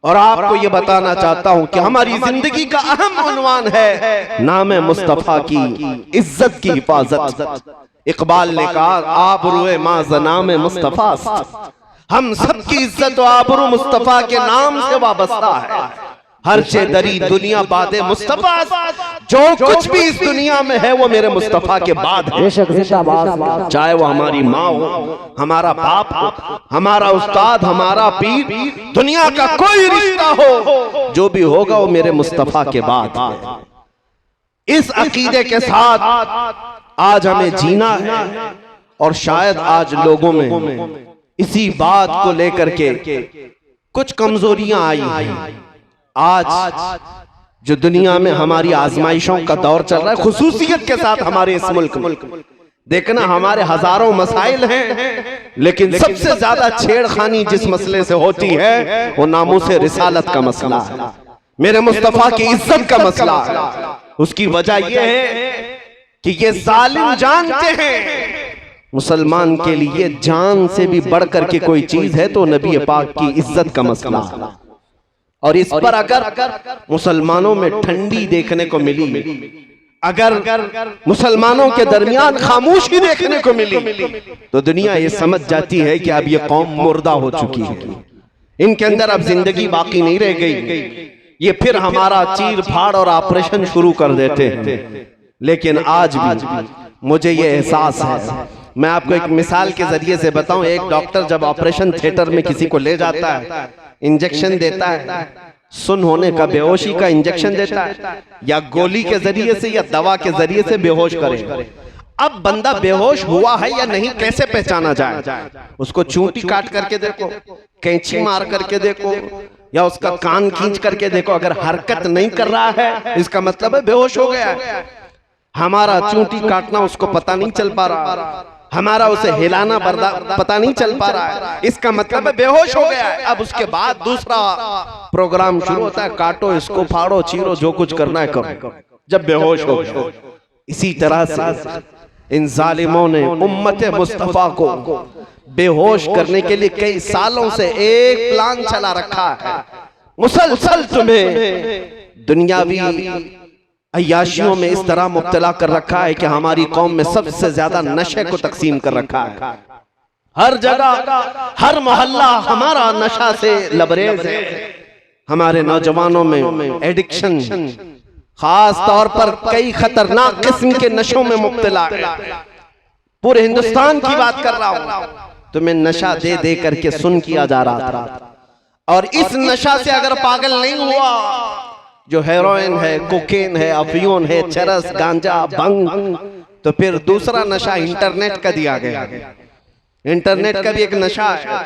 और आपको ये बताना चाहता हूं कि हमारी जिंदगी का अहम उन्वान है नाम मुस्तफा की इज्जत की हिफाजत। इकबाल ने कहा आबरूए मां जनाम मुस्तफा, हम सबकी इज्जत और आबरू मुस्तफा के नाम से वाबस्ता है। हर चे दरी दुनिया बादे मुस्तफा, जो कुछ भी इस दुनिया में है वो मेरे मुस्तफा के बाद है। चाहे वो हमारी माँ हो, हमारा बाप हो, हमारा उस्ताद, हमारा पीर, दुनिया का कोई रिश्ता हो, जो भी होगा वो मेरे मुस्तफा के बाद है। इस अकीदे के साथ आज हमें जीना है। और शायद आज लोगों में इसी बात को लेकर के कुछ कमजोरियां आई हैं। आज जो दुनिया में हमारी आजमाइशों का दौर चल रहा है, खुसूसियत के साथ हमारे इस मुल्क में देखना, हमारे हजारों मसाइल हैं, लेकिन सबसे ज्यादा छेड़खानी जिस मसले से होती है वो नामूसे रिसालत का मसला है, मेरे मुस्तफा की इज्जत का मसला है। उसकी वजह यह है कि ये जालिम जानते हैं मुसलमान के लिए जान से भी बढ़कर के कोई चीज है तो नबी पाक की इज्जत का मसला है। और इस पर अगर मुसलमानों में ठंडी देखने को मिली, अगर मुसलमानों के दरमियान खामोशी देखने को मिली, तो दुनिया ये समझ जाती है कि अब ये कौम मुर्दा हो चुकी है, इनके अंदर अब जिंदगी बाकी नहीं रह गई, ये फिर हमारा चीर फाड़ और ऑपरेशन शुरू कर देते हैं। लेकिन आज भी मुझे ये एहसास है, मैं आपको एक मिसाल के जरिए से बताऊं। एक डॉक्टर जब ऑपरेशन थिएटर में किसी को ले जाता है, इंजेक्शन देता है, सुन होने का, बेहोशी का इंजेक्शन देता है, या गोली के जरिए से या दवा के जरिए से बेहोश करे। अब बंदा बेहोश हुआ है या नहीं कैसे पहचाना जाए? उसको चूंटी काट करके देखो, कैंची मार करके देखो, या उसका कान खींच करके देखो, अगर हरकत नहीं कर रहा है इसका मतलब है बेहोश हो गया है। हमारा चूंटी काटना उसको पता नहीं चल पा रहा, हमारा उसे हिलाना पता नहीं चल पा रहा है, इसका मतलब है बेहोश हो गया है। अब उसके बाद दूसरा प्रोग्राम शुरू होता है, काटो इसको, फाड़ो, चीरो, जो कुछ करना है करो, जब बेहोश हो। इसी तरह से इन जालिमों ने उम्मत मुस्तफा को बेहोश करने के लिए कई सालों से एक प्लान चला रखा है। मुसलसल तुम्हें दुनियावी अय्याशियों में इस तरह मुब्तला कर रखा है कि हमारी कौम में सबसे ज्यादा नशे को तकसीम कर रखा है। हर जगह, हर मोहल्ला हमारा नशा से लबरेज है। हमारे नौजवानों में एडिक्शन, खास तौर पर कई खतरनाक किस्म के नशों में मुब्तला है। पूरे हिंदुस्तान की बात कर रहा हूं, तुम्हें नशा दे दे करके सुन किया जा रहा था। और इस नशा से अगर पागल नहीं हुआ, जो हेरोइन है, कोकेन है, अफीम है, चरस, गांजा, भंग, तो फिर दूसरा नशा इंटरनेट का दिया गया। इंटरनेट का भी एक नशा है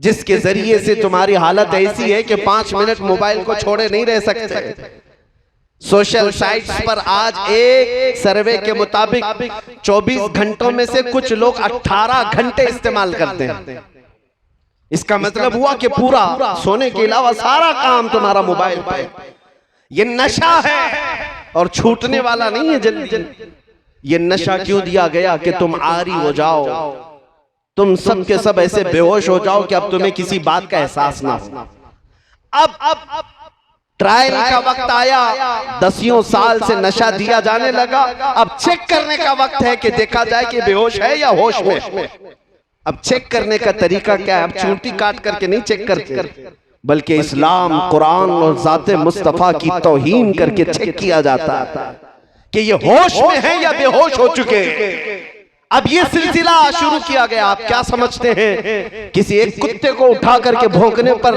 जिसके जरिए से तुम्हारी हालत ऐसी है कि 5 मिनट मोबाइल को छोड़े नहीं रह सकते। सोशल साइट्स पर आज एक सर्वे के मुताबिक 24 घंटों में से कुछ लोग 18 घंटे इस्तेमाल करते हैं। इसका मतलब हुआ कि पूरा सोने के अलावा सारा काम तुम्हारा मोबाइल पे। ये नशा है और छूटने वाला नहीं है जल्दी। ये नशा क्यों दिया गया कि तुम आरी हो जाओ, तुम सब के सब ऐसे बेहोश हो जाओ कि अब तुम्हें किसी बात का एहसास ना हो। अब ट्रायल का वक्त आया, 10 साल से नशा दिया जाने लगा, अब चेक करने का वक्त है कि देखा जाए कि बेहोश है या होश में। अब चेक करने का तरीका क्या है? अब चूंटी काट करके नहीं चेक करते, बल्कि इस्लाम, कुरान और ज़ाते मुस्तफा की तौहीन करके चेक किया जाता है कि ये होश में है या बेहोश हो चुके हैं। अब ये सिलसिला शुरू किया गया। आप क्या समझते हैं? किसी एक कुत्ते को उठा करके भौंकने पर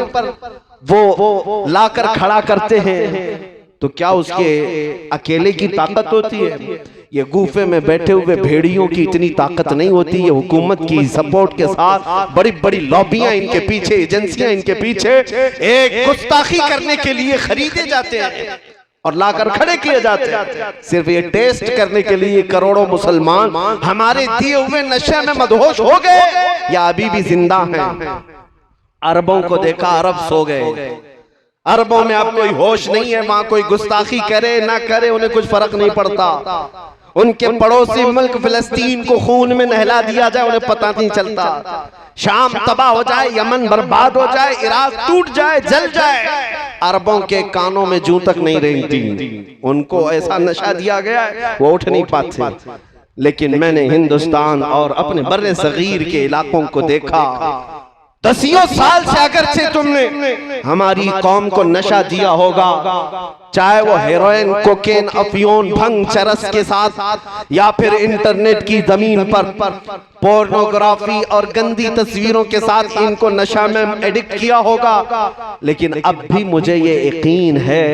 वो लाकर खड़ा करते हैं तो क्या उसके अकेले की ताकत होती है? ये गुफे में बैठे हुए भेड़ियों की इतनी ताकत नहीं होती। ये हुकूमत की सपोर्ट के साथ बड़ी बड़ी लॉबियां इनके पीछे, एजेंसियां इनके पीछे एक गुस्ताखी करने के लिए खरीदे जाते हैं और लाकर खड़े किए जाते हैं, सिर्फ ये टेस्ट करने के लिए करोड़ों मुसलमान हमारे दिए हुए नशे में मदहोश हो गए या अभी भी जिंदा हैं। अरबों को देखा, अरब सो गए। अरबों में अब कोई होश नहीं है, वहां कोई गुस्ताखी करे ना करे उन्हें कुछ फर्क नहीं पड़ता। उनके पड़ोसी मुल्क फिलिस्तीन को खून में नहला दिया जाए, उन्हें पता नहीं चलता। शाम तबाह हो जाए, यमन बर्बाद हो जाए, इराक टूट जाए, जल जाए, अरबों के कानों में जूं तक नहीं रेंगती। उनको ऐसा नशा दिया गया है, वो उठ नहीं पाते। लेकिन मैंने हिंदुस्तान और अपने बर्रे सगीर के इलाकों को देखा, दसियों साल से अगरचे तुमने हमारी कौम को नशा दिया होगा, चाहे वो हेरोइन, कोकेन, अफीम, भंग, चरस के साथ या फिर इंटरनेट की जमीन पर पोर्नोग्राफी और गंदी तस्वीरों के साथ इनको नशा में एडिक्ट किया होगा। लेकिन अब भी मुझे ये यकीन है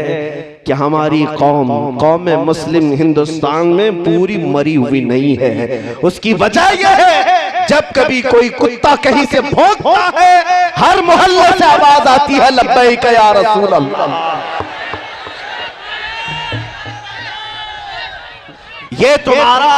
कि हमारी कौम मुस्लिम हिंदुस्तान में पूरी मरी हुई नहीं है। उसकी वजह यह है, जब कभी कोई कुत्ता कहीं से भौंकता है, हर मोहल्ले से आवाज आती है, लब्बैक या रसूल अल्लाह। ये तुम्हारा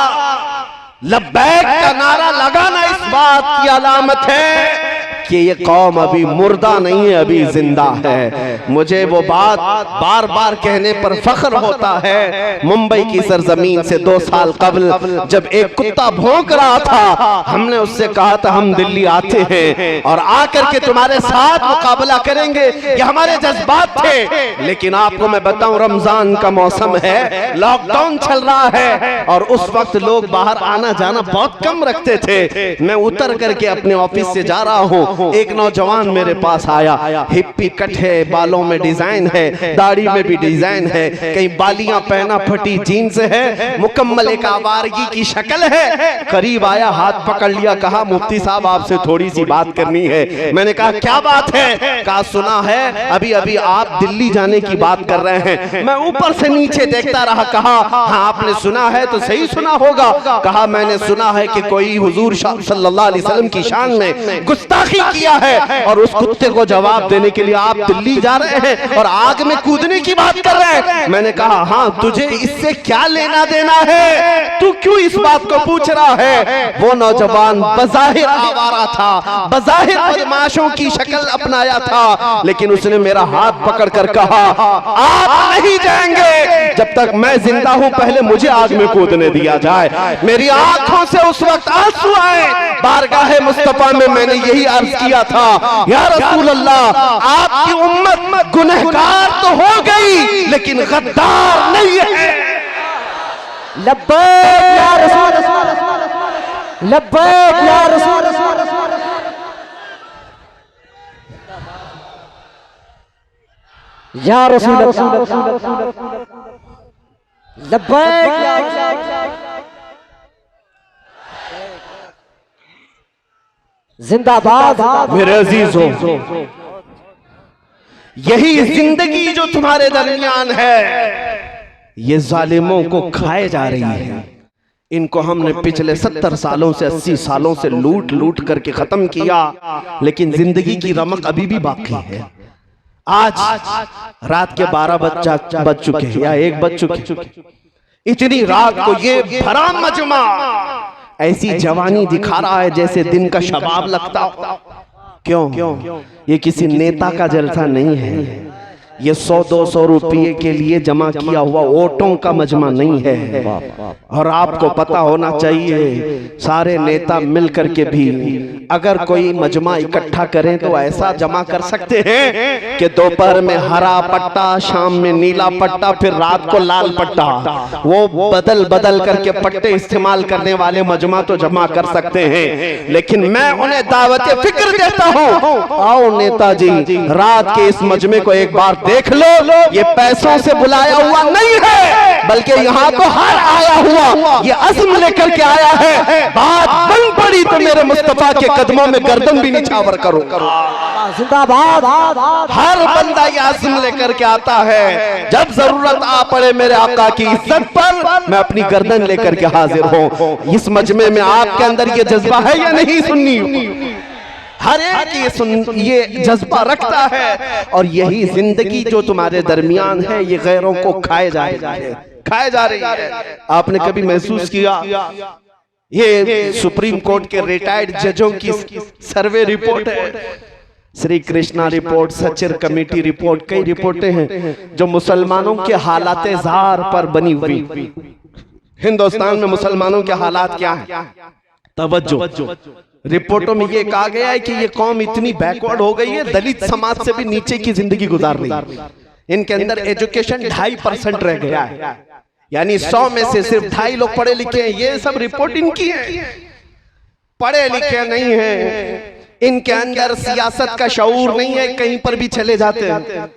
लब्बैक का नारा लगाना इस बात की अलामत है कि ये कौम अभी मुर्दा नहीं है, अभी जिंदा है। मुझे वो बात बार बार कहने पर फख्र होता है। मुंबई की सरजमीन से 2 साल कबल जब एक कुत्ता भौंक रहा था, हमने उससे कहा था हम दिल्ली आते हैं और आकर के तुम्हारे साथ मुकाबला करेंगे, ये हमारे जज्बात थे। लेकिन आपको मैं बताऊं, रमजान का मौसम है, लॉकडाउन चल रहा है और उस वक्त लोग बाहर आना जाना बहुत कम रखते थे। मैं उतर करके अपने ऑफिस से जा रहा हूँ, एक नौजवान मेरे पास आया, हिप्पी कट है, बालों में डिजाइन है, दाढ़ी में भी डिजाइन है, कहीं बालियां पहना, फटी जीन्स है, मुकम्मल एक आवारगी की शक्ल है। करीब आया, हाथ पकड़ लिया, कहा मुफ्ती साहब आपसे थोड़ी सी बात करनी है। मैंने कहा क्या बात है? कहा सुना है अभी अभी आप दिल्ली जाने की बात कर रहे हैं। मैं ऊपर से नीचे देखता रहा, कहा हाँ आपने सुना है तो सही सुना होगा। कहा मैंने सुना है कि कोई हुजूर सल्लल्लाहु अलैहि वसल्लम की शान में गुस्ताखी किया है और उस कुत्ते को जवाब देने के लिए आप दिल्ली जा रहे हैं और आग में कूदने की बात कर रहे हैं। मैंने कहा हाँ तुझे इससे क्या लेना देना है, तू क्यों इस बात को पूछ रहा है? वो नौजवान बज़ाहिर आवारा था, बज़ाहिर बदमाशों की शक्ल अपनाया था, लेकिन उसने मेरा हाथ पकड़ कर कहा आप नहीं जाएंगे जब तक मैं जिंदा हूं, पहले मुझे आग में कूदने दिया जाए। मेरी आंखों से उस वक्त आंसू आए। बारगाहे मुस्तफा में मैंने यही अर्ज किया था, या रसूल अल्लाह आपकी उम्मत गुनहगार तो हो गई लेकिन गद्दार नहीं है। लब्बैक या रसूल अल्लाह, लब्बैक या रसूल अल्लाह, या रसूल अल्लाह, लब्बैक या जिंदाबाद। मेरे अजीजों, यही जिंदगी जो तुम्हारे दरमियान है, ये जालिमों को खाए जा रही है। इनको हमने पिछले 70 सालों से 80 सालों से लूट लूट करके खत्म किया, लेकिन जिंदगी की रमक अभी भी बाकी है। आज रात के 12 बज चुके हैं या 1 बज चुके, इतनी रात को ये भरा मजमा ऐसी जवानी दिखा रहा है जैसे दिन का शबाब लगता हो। क्यों? ये किसी नेता का जलसा नहीं है, ये 100-200 रुपये के लिए जमा किया हुआ वोटों का मजमा नहीं है। और आपको पता होना चाहिए, सारे नेता मिलकर के भी अगर कोई मजमा इकट्ठा करें तो ऐसा जमा कर सकते हैं कि दोपहर में हरा पट्टा, शाम में नीला पट्टा, फिर रात को लाल पट्टा, वो बदल बदल करके पट्टे इस्तेमाल करने वाले मजमा तो जमा कर सकते हैं। लेकिन मैं उन्हें दावत फिक्र देता हूँ, आओ नेताजी रात के इस मजमे को एक बार देख लो। ये पैसों से बुलाया हुआ नहीं है, बल्कि यहाँ को हर आया हुआ ये अज़्म लेकर के आया है। बात बन पड़ी तो मेरे मुस्तफा के कदमों में गर्दन भी निछावर करो। जिंदाबाद। हर बंदा ये अज़्म लेकर के आता है, जब जरूरत आ पड़े मेरे आका की इज्जत पर, मैं अपनी गर्दन लेकर के हाजिर हूँ। इस मजमे में आपके अंदर ये जज्बा है या नहीं? सुन्नी हर एक ये जज्बा रखता है, और यही जिंदगी जो तुम्हारे दरमियान है ये गैरों को खाए जा रही है। आपने कभी महसूस किया, ये सुप्रीम कोर्ट के रिटायर्ड जजों की सर्वे रिपोर्ट है, Shri Krishna report, Sachar committee report, कई रिपोर्टें हैं जो मुसलमानों के हालात ज़ार पर बनी हुई। हिंदुस्तान में मुसलमानों के हालात क्या है? तवज्जो, रिपोर्टों में ये कहा गया है कि ये कौम इतनी बैकवर्ड हो गई है, दलित समाज से भी नीचे की जिंदगी गुजार रही है। इनके अंदर एजुकेशन 2.5% रह गया है, यानी 100 में से सिर्फ 2.5 लोग पढ़े लिखे हैं। ये सब रिपोर्ट इनकी है, पढ़े लिखे नहीं है, इनके अंदर सियासत का शऊर नहीं है, कहीं पर भी चले जाते हैं।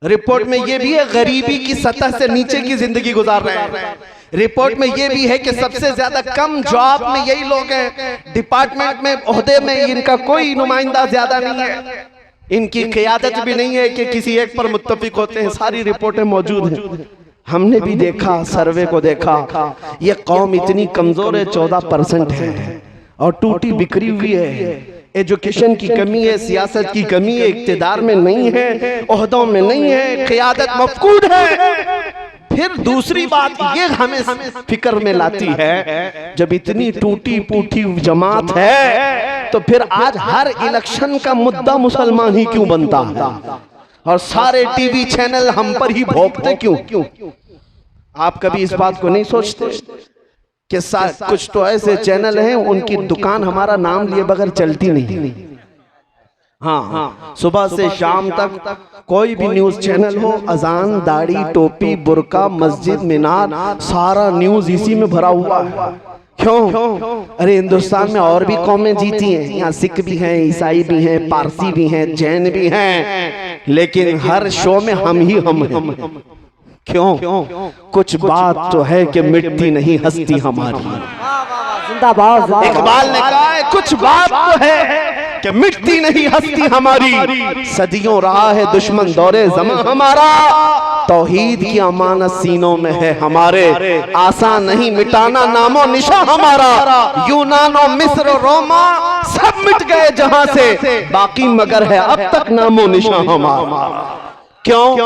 रिपोर्ट में ये भी है गरीबी की सतह से नीचे की जिंदगी गुजार रहे हैं। रिपोर्ट में ये भी है कि सबसे ज्यादा कम जॉब में यही लोग हैं, डिपार्टमेंट में ओहदे में इनका कोई नुमाइंदा ज्यादा नहीं है, इनकी क़यादत भी नहीं है कि किसी एक पर मुत्तफिक होते हैं। सारी रिपोर्टें मौजूद हैं, हमने भी देखा, सर्वे को देखा। ये कौम इतनी कमजोर है, 14% है और टूटी बिखरी हुई है। एजुकेशन की कमी है, सियासत की कमी है, इक्तिदार में नहीं है, ओहदों में नहीं है, क़यादत मफकूद है। फिर दूसरी बात ये हमें फिक्र में लाती है, जब इतनी टूटी फूटी जमात है तो फिर आज हर इलेक्शन का मुद्दा मुसलमान ही क्यों बनता है और सारे टीवी चैनल हम पर ही भोंकते क्यों? आप कभी इस बात को नहीं सोचते कि कुछ तो ऐसे चैनल हैं उनकी दुकान हमारा नाम लिए बगैर चलती नहीं। हाँ, सुबह से शाम तक कोई भी न्यूज चैनल हो, अजान, दाढ़ी, टोपी, बुर्का, मस्जिद, मीनार, सारा न्यूज इसी में भरा हुआ है। क्यों? अरे हिंदुस्तान में और भी कौमें जीती हैं, यहाँ सिख भी हैं, ईसाई भी हैं, पारसी भी हैं, जैन भी हैं, लेकिन हर शो में हम हैं। क्यों? कुछ बात तो है कि मिटती नहीं हस्ती हमारी। जिंदाबाद। इकबाल ने कहा है कुछ बात तो है कि मिटती नहीं हस्ती हमारी, सदियों रहा है दुश्मन दौरे ज़मां हमारा, तौहीद की अमानत सीनों में है हमारे, आसान नहीं मिटाना नामो निशा हमारा। यूनानो, मिस्र, रोमा सब मिट गए जहां से, बाकी मगर है अब तक नामो निशा हमारा। क्यों?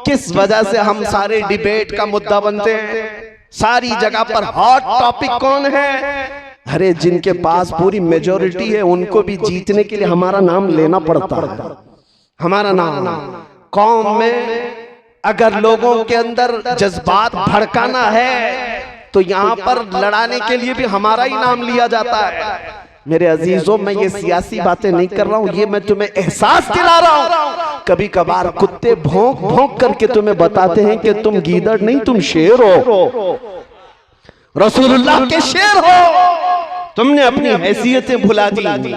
किस वजह से हम सारे डिबेट का मुद्दा बनते हैं? सारी जगह पर हॉट टॉपिक कौन है? अरे जिनके पास पूरी मेजॉरिटी है उनको भी जीतने के लिए हमारा नाम लेना पड़ता है। हमारा नाम कौम में अगर लोगों के अंदर जज्बात भड़काना है तो यहाँ पर लड़ाने के लिए भी हमारा ही नाम लिया जाता है। मेरे अजीजों, मैं ये सियासी बातें नहीं कर रहा हूँ, ये मैं तुम्हें एहसास दिला रहा हूँ। कभी कभार कुत्ते भौंक भौंक करके तुम्हें बताते हैं कि तुम गीदड़ नहीं, तुम शेर हो, रसूलुल्लाह के शेर हो। तुमने अपनी हैसियतें भुला दी,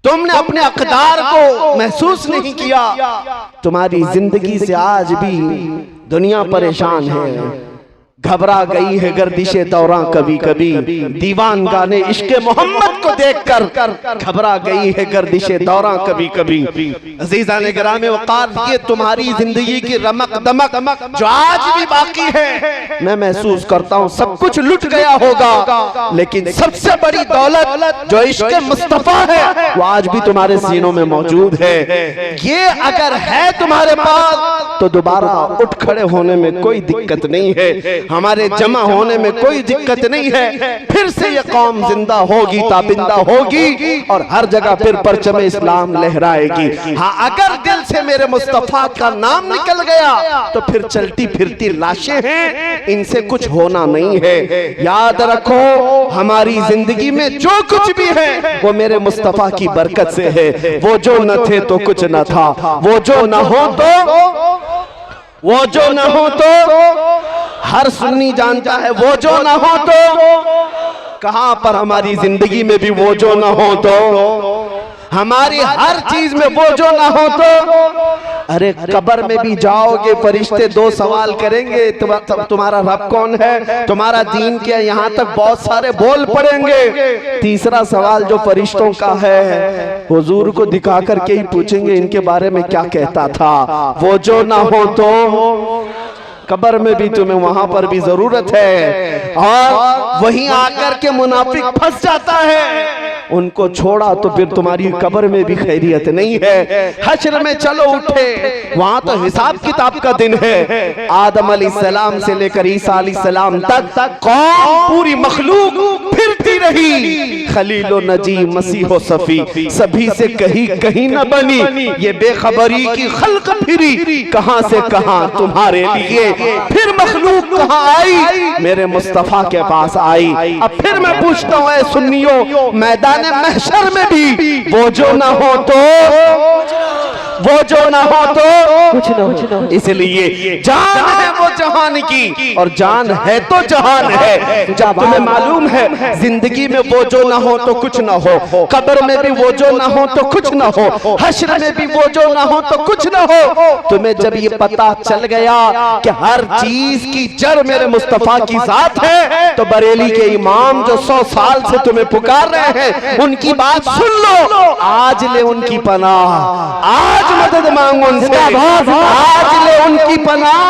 तुमने अपने अक़दार को महसूस नहीं किया। तुम्हारी जिंदगी से आज भी दुनिया परेशान है, घबरा गई है गर्दिशे दौरां कभी कभी, दीवान गाने इश्क़े मोहम्मद को देखकर घबरा गई है गर्दिशे दौरां कभी कभी। अज़ीज़ान गिराम वक़ार, ये तुम्हारी जिंदगी की रमक दमक जो आज भी बाकी है, मैं महसूस करता हूँ सब कुछ लुट गया होगा, लेकिन सबसे बड़ी दौलत जो इश्क़े मुस्तफ़ा है वो आज भी तुम्हारे सीनों में मौजूद है। ये अगर है तुम्हारे पास तो दोबारा उठ खड़े होने में कोई दिक्कत नहीं है, हमारे जमा होने में कोई दिक्कत नहीं है। फिर से ये कौम जिंदा होगी, ताबिंदा होगी और हर जगह फिर परचम इस्लाम लहराएगी। हाँ, अगर दिल से मेरे मुस्तफा का नाम निकल गया तो फिर चलती फिरती लाशें हैं, इनसे कुछ होना नहीं है। याद रखो, हमारी जिंदगी में जो कुछ भी है वो मेरे मुस्तफा की बरकत से है। वो जो न थे तो कुछ न था, वो जो न हो तो हर सुन्नी जानता है, वो जो ना हो तो कहां पर हमारी जिंदगी में भी वो जो ना हो तो, हमारी हर चीज में वो जो ना हो तो। अरे कब्र में भी जाओगे, फरिश्ते 2 सवाल करेंगे, तुम्हारा रब कौन है, तुम्हारा दीन क्या है, यहाँ तक बहुत सारे बोल पड़ेंगे। तीसरा सवाल जो फरिश्तों का है, हुजूर को दिखा करके ही पूछेंगे इनके बारे में क्या कहता था। वो जो ना हो तो कब्र में भी तुम्हें वहां पर भी जरूरत है, और वहीं आकर के मुनाफिक फंस जाता है। उनको छोड़ा तो फिर तुम्हारी कब्र में भी खैरियत नहीं है। हश्र में चलो उठे, वहां तो हिसाब किताब का दिन है। आदम अलैहिस्सलाम से लेकर ईसा अलैहिस्सलाम तक कौम पूरी मखलूक फिरती फिरती रही, खलीलो नजी मसीहो सफी, सभी से कहीं न बनी, ये बेखबरी की खल्क फिरी, कहां से कहां तुम्हारे लिए, फिर मखलूक कहां आई, मेरे मुस्तफा के पास आई। अब फिर मैं पूछता हूं ऐ सुन्नियों, मैदान महशर में भी वो जो ना हो तो, वो जो ना हो तो कुछ न हो। इसलिए जान है वो जहान की, और जान है तो जहान है। जब तुम्हें मालूम है जिंदगी में वो जो ना हो तो कुछ ना हो, कब्र में भी वो जो ना हो तो कुछ ना हो, हश्र में भी वो जो ना हो तो कुछ ना हो, तुम्हें जब ये पता चल गया कि हर चीज की जड़ मेरे मुस्तफा की जात है, तो बरेली के इमाम जो 100 साल से तुम्हें पुकार रहे हैं, उनकी बात सुन लो, आज ले उनकी पनाह, आज मदद मांग उनसे, आज ले उनकी पनाह,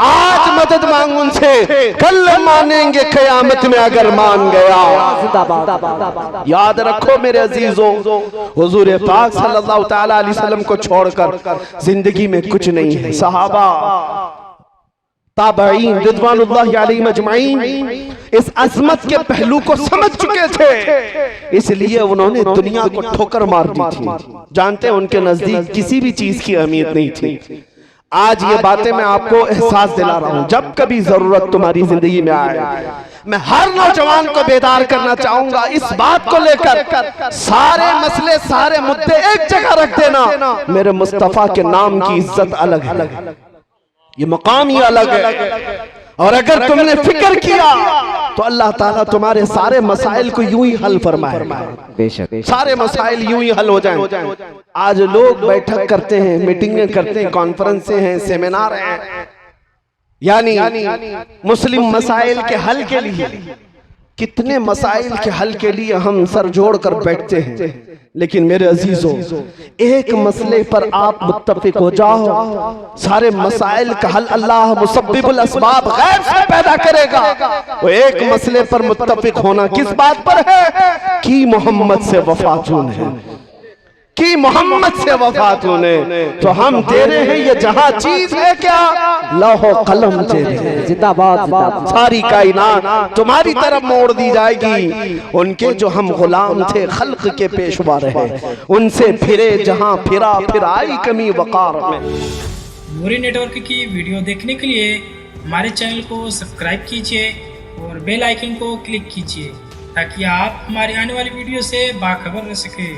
आज मदद मांग उनसे, कल मानेंगे क़यामत में अगर मान गया। याद रखो मेरे अजीजों, हुजूर पाक सल्लल्लाहु तआला अलैहि वसल्लम को छोड़कर जिंदगी में कुछ नहीं है। सहाबा ताबईन रिज़वानुल्लाहि अलैहिम अजमईन इस अजमत के पहलू को समझ चुके थे, इसलिए उन्होंने दुनिया को ठोकर मार दी थी। जानते हैं उनके नजदीक किसी भी चीज की अहमियत नहीं थी। आज ये बातें मैं आपको एहसास दिला रहा हूं, जब कभी जरूरत तुम्हारी जिंदगी में आए, मैं हर नौजवान को बेदार करना चाहूंगा इस बात को लेकर, सारे मसले सारे मुद्दे एक जगह रख देना, मेरे मुस्तफा के नाम की इज्जत अलग है, ये मकाम ही अलग है। और अगर तुमने फिक्र किया तो अल्लाह ताला तुम्हारे सारे मसाइल को यूं ही हल फरमाएगा, बेशक सारे मसाइल यूं ही हल हो जाएं। आज लोग बैठक करते हैं, मीटिंगें करते हैं, कॉन्फ्रेंसें हैं, सेमिनार हैं, यानी मुस्लिम मसाइल के हल के लिए, कितने मसाइल के हल के लिए हम सर जोड़कर बैठते हैं, लेकिन मेरे अजीजों एक मसले पर आप मुत्तफिक हो जाओ, सारे मसाइल का हल अल्लाह मुसब्बिबुल असबाब गैब से पैदा करेगा। वो एक मसले पर मुत्तफिक होना किस बात पर है कि मोहम्मद से वफातून है, कि मोहम्मद से वफातून है। तो हम तेरे हैं ये जहां चीज है क्या, लौह कलम तेरे, जिंदाबाद जिंदाबाद। सारी कायनात तुम्हारी तरफ मोड़ दी जाएगी। उनके जो हम गुलाम थे खल्क के पेशवा रहे, उनसे फिरे जहां फिरा, फिर आई कमी वकार में। नूरी नेटवर्क की वीडियो देखने के लिए हमारे चैनल को सब्सक्राइब कीजिए और बेल आइकन को क्लिक कीजिए, ताकि आप हमारी आने वाली वीडियो से बाखबर रह सके।